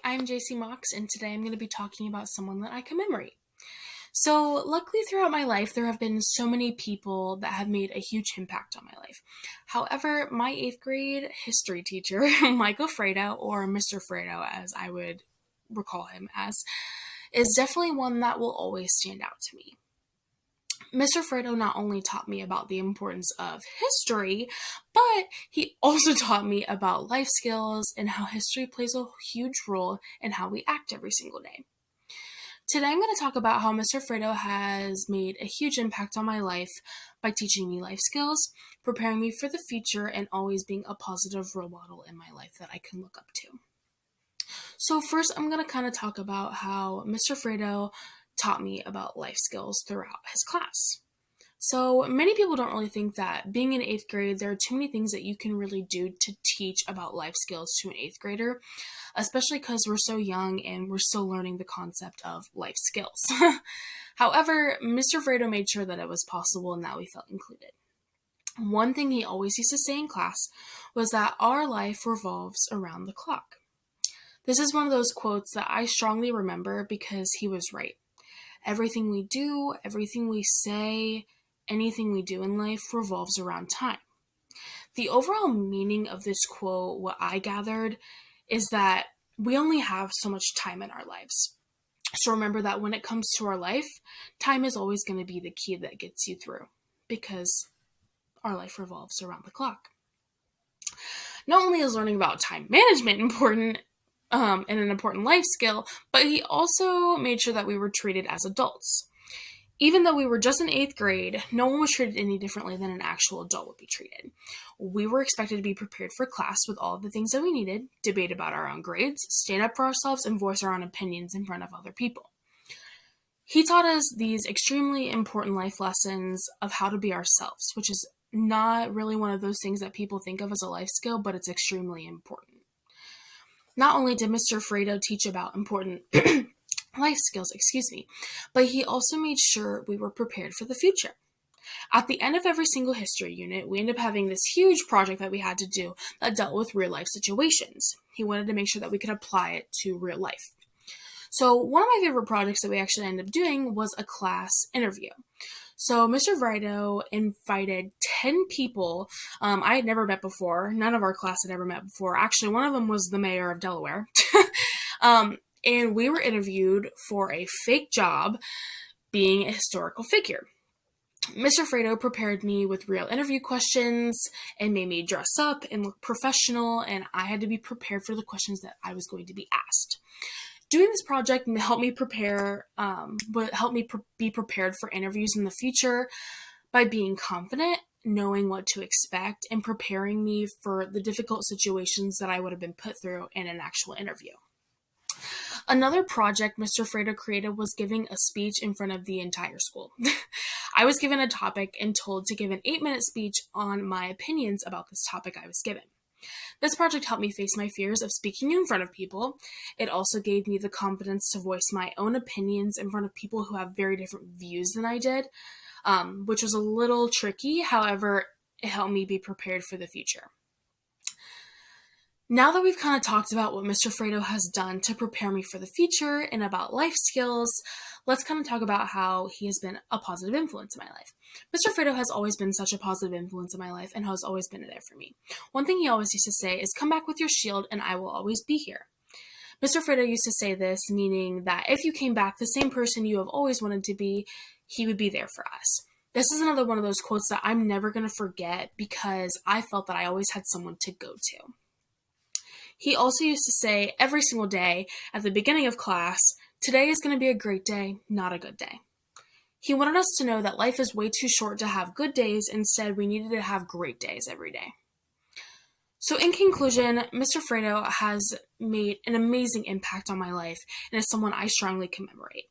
I'm JC Mox, and today I'm going to be talking about someone that I commemorate. So, luckily, throughout my life, there have been so many people that have made a huge impact on my life. However, my 8th grade history teacher, Michael Fredo, or Mr. Fredo as I would recall him as, is definitely one that will always stand out to me. Mr. Fredo not only taught me about the importance of history, but he also taught me about life skills and how history plays a huge role in how we act every single day. Today I'm going to talk about how Mr. Fredo has made a huge impact on my life by teaching me life skills, preparing me for the future, and always being a positive role model in my life that I can look up to. So first I'm going to kind of talk about how Mr. Fredo taught me about life skills throughout his class. So many people don't really think that being in 8th grade, there are too many things that you can really do to teach about life skills to an 8th grader, especially because we're so young and we're still learning the concept of life skills. However, Mr. Fredo made sure that it was possible and that we felt included. One thing he always used to say in class was that our life revolves around the clock. This is one of those quotes that I strongly remember because he was right. Everything we do, everything we say, anything we do in life revolves around time. The overall meaning of this quote, what I gathered, is that we only have so much time in our lives. So remember that when it comes to our life, time is always going to be the key that gets you through because our life revolves around the clock. Not only is learning about time management important, and an important life skill, but he also made sure that we were treated as adults. Even though we were just in 8th grade, no one was treated any differently than an actual adult would be treated. We were expected to be prepared for class with all of the things that we needed, debate about our own grades, stand up for ourselves, and voice our own opinions in front of other people. He taught us these extremely important life lessons of how to be ourselves, which is not really one of those things that people think of as a life skill, but it's extremely important. Not only did Mr. Fredo teach about important life skills, but he also made sure we were prepared for the future. At the end of every single history unit, we ended up having this huge project that we had to do that dealt with real life situations. He wanted to make sure that we could apply it to real life. So one of my favorite projects that we actually ended up doing was a class interview. So Mr. Fredo invited 10 people I had never met before. None of our class had ever met before. Actually, one of them was the mayor of Delaware. And we were interviewed for a fake job being a historical figure. Mr. Fredo prepared me with real interview questions and made me dress up and look professional, and I had to be prepared for the questions that I was going to be asked. Doing this project helped me be prepared for interviews in the future by being confident, knowing what to expect, and preparing me for the difficult situations that I would have been put through in an actual interview. Another project Mr. Fredo created was giving a speech in front of the entire school. I was given a topic and told to give an 8-minute speech on my opinions about this topic I was given. This project helped me face my fears of speaking in front of people. It also gave me the confidence to voice my own opinions in front of people who have very different views than I did, which was a little tricky. However, it helped me be prepared for the future. Now that we've kind of talked about what Mr. Fredo has done to prepare me for the future and about life skills, let's kind of talk about how he has been a positive influence in my life. Mr. Fredo has always been such a positive influence in my life and has always been there for me. One thing he always used to say is, "Come back with your shield and I will always be here." Mr. Fredo used to say this, meaning that if you came back the same person you have always wanted to be, he would be there for us. This is another one of those quotes that I'm never going to forget because I felt that I always had someone to go to. He also used to say every single day at the beginning of class, "Today is going to be a great day, not a good day." He wanted us to know that life is way too short to have good days. Instead, we needed to have great days every day. So in conclusion, Mr. Fredo has made an amazing impact on my life and is someone I strongly commemorate.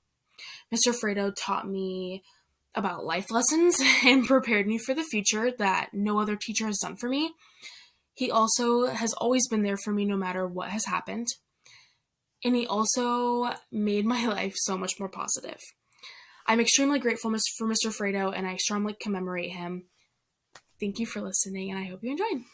Mr. Fredo taught me about life lessons and prepared me for the future that no other teacher has done for me. He also has always been there for me no matter what has happened. And he also made my life so much more positive. I'm extremely grateful for Mr. Fredo, and I strongly commemorate him. Thank you for listening, and I hope you enjoyed.